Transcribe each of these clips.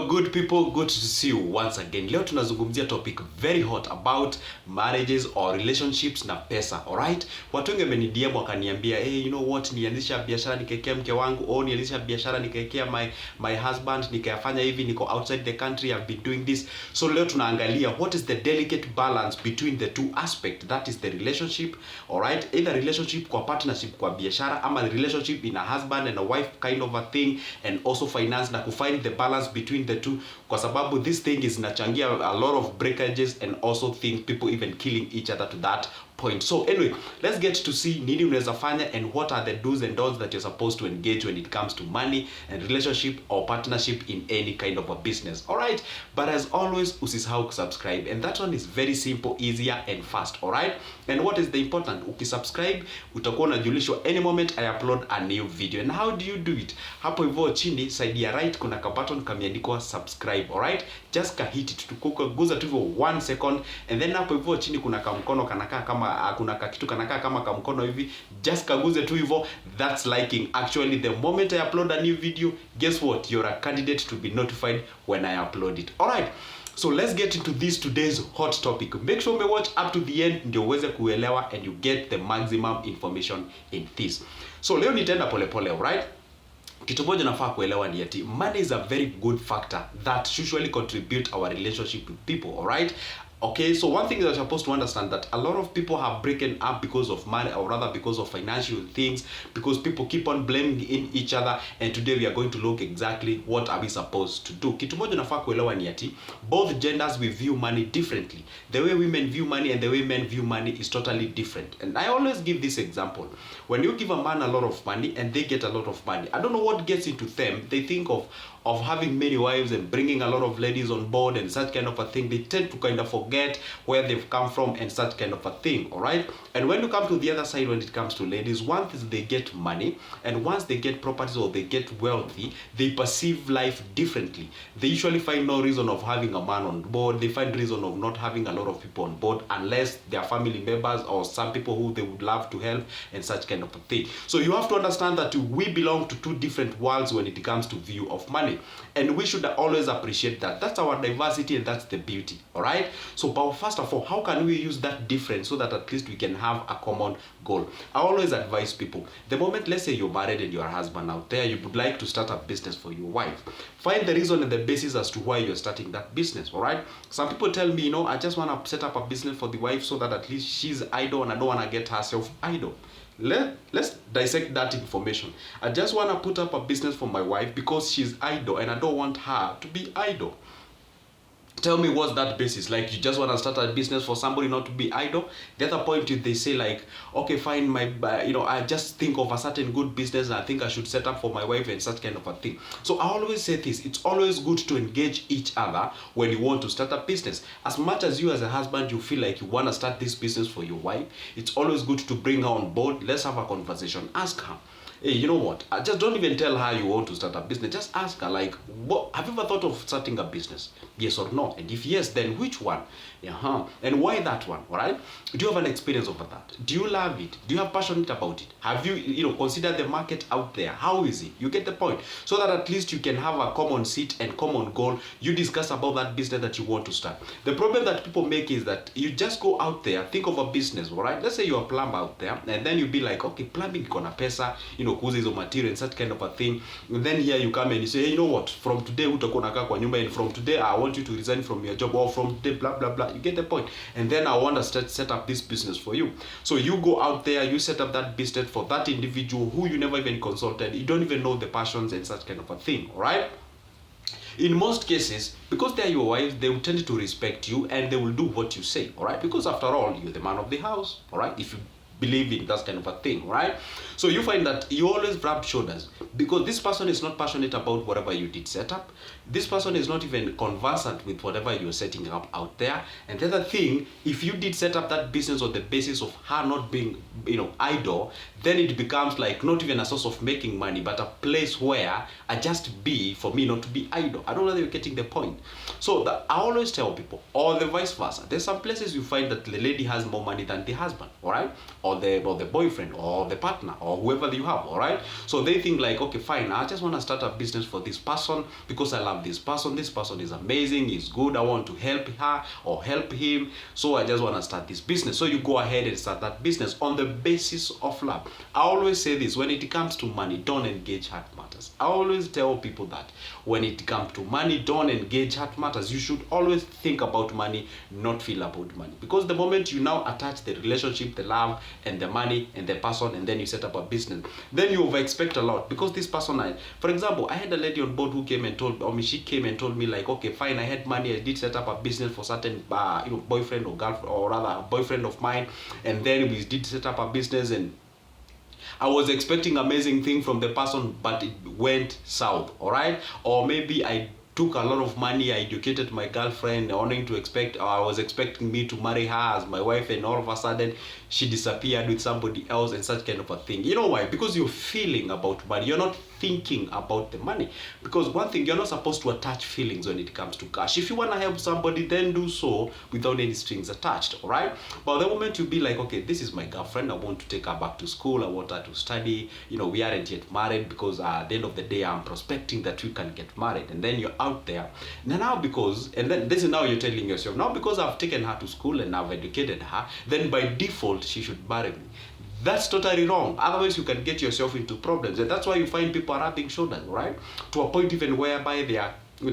Hello good people, good to see you once again. Leo tunazungumzia topic very hot about marriages or relationships na pesa, alright? Watu wengi wameni-DM wakaniambia, hey, you know what, nianzisha biashara nikaekea mke wangu, nianzisha biashara nikaekea my husband, nikafanya hivi, niko outside the country, I've been doing this. So leo tunaangalia what is the delicate balance between the two aspects, that is the relationship, alright? Either relationship kwa partnership kwa biashara, ama the relationship in a husband and a wife kind of a thing, and also finance, na kufind the balance between the two, kwa sababu this thing is inachangia a lot of breakages and also things, people even killing each other to that point. So anyway, let's get to see nini unaweza fanya and what are the do's and don'ts that you're supposed to engage when it comes to money and relationship or partnership in any kind of a business. Alright, but as always, usisahau kusubscribe, and that one is very simple, easier and fast. Alright, and what is the important? Ukisubscribe utakuwa unajulishwa any moment I upload a new video. And how do you do it? Hapo hivyo chini side ya right kuna ka button kameandikwa subscribe. Alright, just ka hit it, guza tu hivyo 1 second, and then hapo hivyo chini kuna ka mkono kanakaa kama kuna kitu kanakaa kama kamkono hivi, just kaguze tu hivyo. That's liking. Actually, the moment I upload a new video, guess what, you're a candidate to be notified when I upload it. Alright, so let's get into this today's hot topic. Make sure you watch up to the end ndio uweze kuelewa and you get the maximum information in this. So leo nitaenda polepole, alright? Kitu moja nafaa kuelewa ni ati money is a very good factor that usually contribute our relationship with people, alright? Okay, so one thing that you're supposed to understand, that a lot of people have broken up because of money, or rather because of financial things, because people keep on blaming in each other, and today we are going to look exactly what are we supposed to do. Kitu moja nafaa kuelewa ni ati both genders we view money differently. The way women view money and the way men view money is totally different. And I always give this example. When you give a man a lot of money and they get a lot of money, I don't know what gets into them. They think of having many wives and bringing a lot of ladies on board and such kind of a thing. They tend to kind of forget where they've come from and such kind of a thing, all right? And when you come to the other side, when it comes to ladies, once they get money and once they get properties or they get wealthy, they perceive life differently. They usually find no reason of having a man on board. They find reason of not having a lot of people on board unless they are family members or some people who they would love to help and such kind of a thing. So you have to understand that we belong to two different worlds when it comes to view of money. And we should always appreciate that. That's our diversity and that's the beauty, all right? So but first of all, how can we use that difference so that at least we can have a common goal? I always advise people, the moment, let's say you're married and you're a husband out there, you would like to start a business for your wife. Find the reason and the basis as to why you're starting that business, all right? Some people tell me, you know, I just want to set up a business for the wife so that at least she's idle and I don't want to get herself idle. Let's dissect that information. I just want to put up a business for my wife because she's idle and I don't want her to be idle. Tell me, what's that basis? Like, you just want to start a business for somebody not to be idle? The other point is they say like, okay, fine, I just think of a certain good business and I think I should set up for my wife and such kind of a thing. So I always say this, it's always good to engage each other when you want to start a business. As much as you as a husband, you feel like you want to start this business for your wife, it's always good to bring her on board. Let's have a conversation. Ask her, hey, you know what? Just don't even tell her you want to start a business. Just ask her, like, what, have you ever thought of starting a business? Yes or no? And if yes, then which one? And why that one? All right? Do you have an experience over that? Do you love it? Do you have passion about it? Have you, considered the market out there? How is it? You get the point. So that at least you can have a common seat and common goal. You discuss about that business that you want to start. The problem that people make is that you just go out there, think of a business, all right? Let's say you're a plumber out there, and then you be like, okay, plumbing kona pesa, kuuza hizo material and such kind of a thing. And then here you come and you say, hey, you know what, from today utakuwa unakaa kwa nyumba, and from today I want you to resign from your job, or from today blah blah blah. You get the point. And then I want to set up this business for you. So you go out there, you set up that business for that individual who you never even consulted. You don't even know the passions and such kind of a thing, all right? In most cases, because they are your wives, they will tend to respect you and they will do what you say, all right? Because after all, you're the man of the house, all right? If you believe in that kind of a thing, right? So you find that you always rub shoulders because this person is not passionate about whatever you did set up. This person is not even conversant with whatever you're setting up out there. And the other thing, if you did set up that business on the basis of her not being, idle, then it becomes like not even a source of making money, but a place where I just be for me not to be idle. I don't know whether you're getting the point. So I always tell people, or the vice versa. There's some places you find that the lady has more money than the husband, all right? Or the boyfriend or the partner or whoever you have, all right? So they think like, okay, fine, I just want to start a business for this person because I love love this person is amazing, he's good, I want to help her or help him, so I just want to start this business. So you go ahead and start that business on the basis of love. I always say this: when it comes to money, don't engage heart matters. I always tell people that when it comes to money, don't engage heart matters. You should always think about money, not feel about money, because the moment you now attach the relationship, the love, and the money and the person, and then you set up a business, then you over expect a lot. Because this person, for example, I had a lady on board who came and told, she came and told me like, okay, fine, I had money, I did set up a business for certain boyfriend or girlfriend, or rather a boyfriend of mine, and then we did set up a business, and I was expecting amazing thing from the person, but it went south. All right, or maybe I took a lot of money, I educated my girlfriend, I was expecting me to marry her as my wife, and all of a sudden she disappeared with somebody else, and such kind of a thing. You know why? Because you're feeling about money, you're not thinking about the money. Because one thing, you're not supposed to attach feelings when it comes to cash. If you want to help somebody, then do so without any strings attached. All right, but the moment you be like, okay, this is my girlfriend, I want to take her back to school, I want her to study, we aren't yet married, because at the end of the day I'm prospecting that we can get married, and then you're out there now, and then this is now you're telling yourself, now because I've taken her to school and I've educated her, then by default she should marry me. That's totally wrong. Otherwise you can get yourself into problems, and that's why you find people rubbing shoulders, right? To a point even whereby they are, I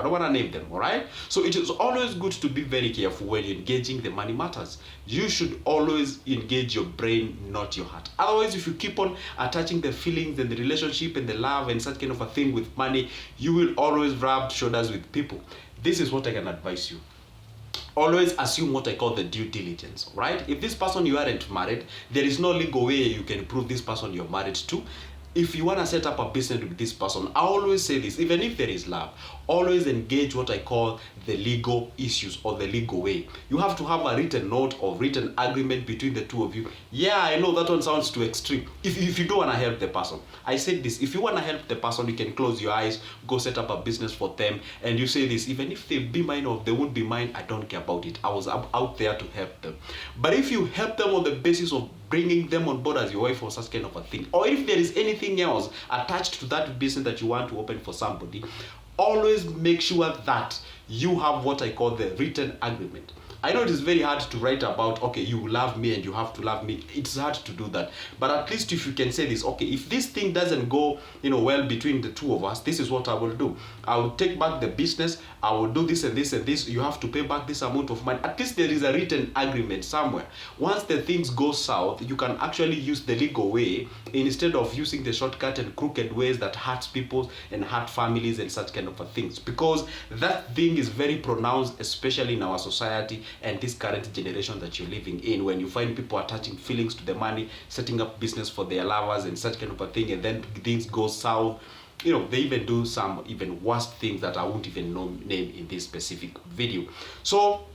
don't want to name them, all right? So it is always good to be very careful when you're engaging the money matters. You should always engage your brain, not your heart. Otherwise, if you keep on attaching the feelings and the relationship and the love and such kind of a thing with money, you will always rub shoulders with people. This is what I can advise you. Always assume what I call the due diligence, right? If this person you aren't married, there is no legal way you can prove this person you're married to. If you want to set up a business with this person, I always say this: even if there is love, always engage what I call the legal issues or the legal way. You have to have a written note or written agreement between the two of you. Yeah, I know that one sounds too extreme. If you don't want to help the person, I said this: if you want to help the person, you can close your eyes, go set up a business for them, and you say this: even if they be mine or they won't be mine, I don't care about it. I was out there to help them. But if you help them on the basis of bringing them on board as your wife or such kind of a thing, or if there is anything else attached to that business that you want to open for somebody, always make sure that you have what I call the written agreement. I know it is very hard to write about, okay, you love me and you have to love me. It's hard to do that. But at least if you can say this, okay, if this thing doesn't go, well between the two of us, this is what I will do. I will take back the business. I will do this and this and this. You have to pay back this amount of money. At least there is a written agreement somewhere. Once the things go south, you can actually use the legal way instead of using the shortcut and crooked ways that hurts people and hurt families and such kind of things. Because that thing is very pronounced, especially in our society and this current generation that you're living in, when you find people attaching feelings to the money, setting up business for their lovers and such kind of a thing, and then things go south. They even do some even worse things that I won't even name in this specific video. So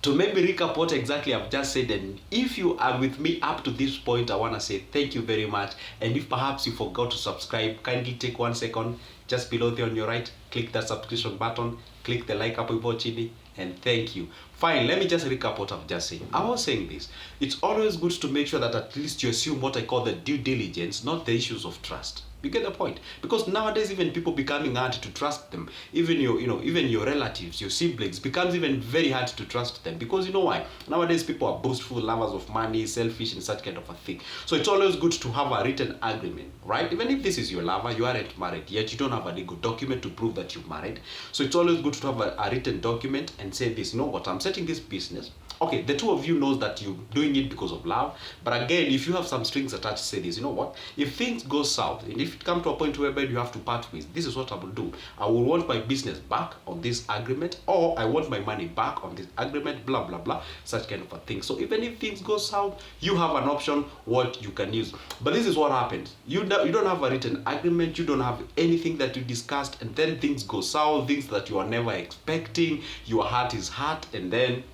to maybe recap what exactly I've just said, and if you are with me up to this point, I want to say thank you very much. And if perhaps you forgot to subscribe, kindly take 1 second just below there on your right, click that subscription button, click the like hapo hivyo chini, and thank you. Fine, let me just recap what I've just said. I was saying this: it's always good to make sure that at least you assume what I call the due diligence, not the issues of trust. You get the point? Because nowadays, even people becoming hard to trust them, even even your relatives, your siblings, becomes even very hard to trust them. Because you know why? Nowadays, people are boastful, lovers of money, selfish, and such kind of a thing. So it's always good to have a written agreement, right? Even if this is your lover, you aren't married yet, you don't have a legal document to prove that you're married. So it's always good to have a written document and say this: what, I'm setting this business. Okay, the two of you knows that you're doing it because of love. But again, if you have some strings attached, say this: what, if things go south, and if it comes to a point whereby you have to part ways, this is what I will do. I will want my business back on this agreement, or I want my money back on this agreement, blah blah blah, such kind of a thing. So even if things go south, you have an option what you can use. But this is what happens: you don't have a written agreement, you don't have anything that you discussed, and then things go south, things that you are never expecting. Your heart is hurt, and then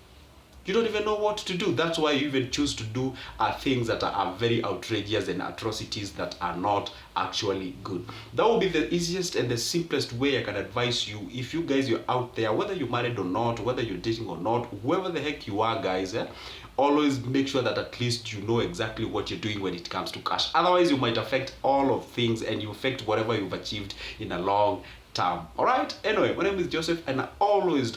you don't even know what to do. That's why you even choose to do things that are very outrageous and atrocities that are not actually good. That will be the easiest and the simplest way I can advise you. If you guys, you're out there, whether you're married or not, whether you're dating or not, whoever the heck you are, guys, always make sure that at least you know exactly what you're doing when it comes to cash. Otherwise, you might affect all of things, and you affect whatever you've achieved in a long term. All right. Anyway, my name is Joseph, and I always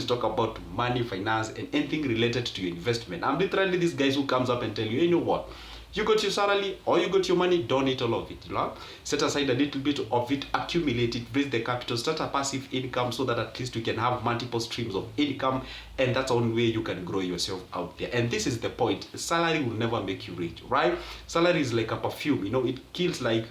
talk about money, finance, and anything related to your investment. I'm literally this guy who comes up and tell you, you know what? You got your salary or you got your money, don't eat all of it. You know? Set aside a little bit of it, accumulate it, raise the capital, start a passive income so that at least you can have multiple streams of income, and that's the only way you can grow yourself out there. And this is the point. Salary will never make you rich, right? Salary is like a perfume, you know, it kills, like,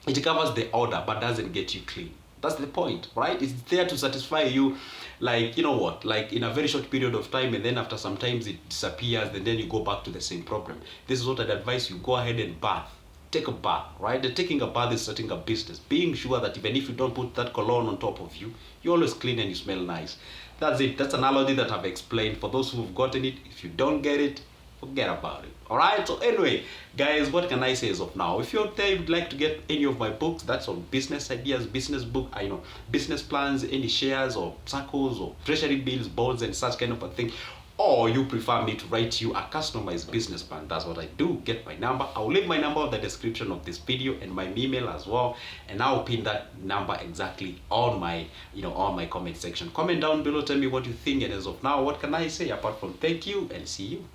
it covers the odor but doesn't get you clean. That's the point, right? It's there to satisfy you, like, you know what, like in a very short period of time, and then after sometimes it disappears, and then you go back to the same problem. This is what I'd advise you: go ahead and bath. Take a bath, right? And taking a bath is starting a business, being sure that even if you don't put that cologne on top of you, you always clean and you smell nice. That's it. That's an analogy that I've explained. For those who've gotten it, if you don't get it, forget about it. All right. So anyway, guys, what can I say as of now? If you're there, you'd like to get any of my books, that's on business ideas, business book, I know, business plans, any shares or circles or treasury bills, bonds, and such kind of a thing, or you prefer me to write you a customized business plan, that's what I do. Get my number. I'll leave my number in the description of this video, and my email as well, and I'll pin that number exactly on my, on my comment section. Comment down below, tell me what you think, and as of now, what can I say apart from thank you and see you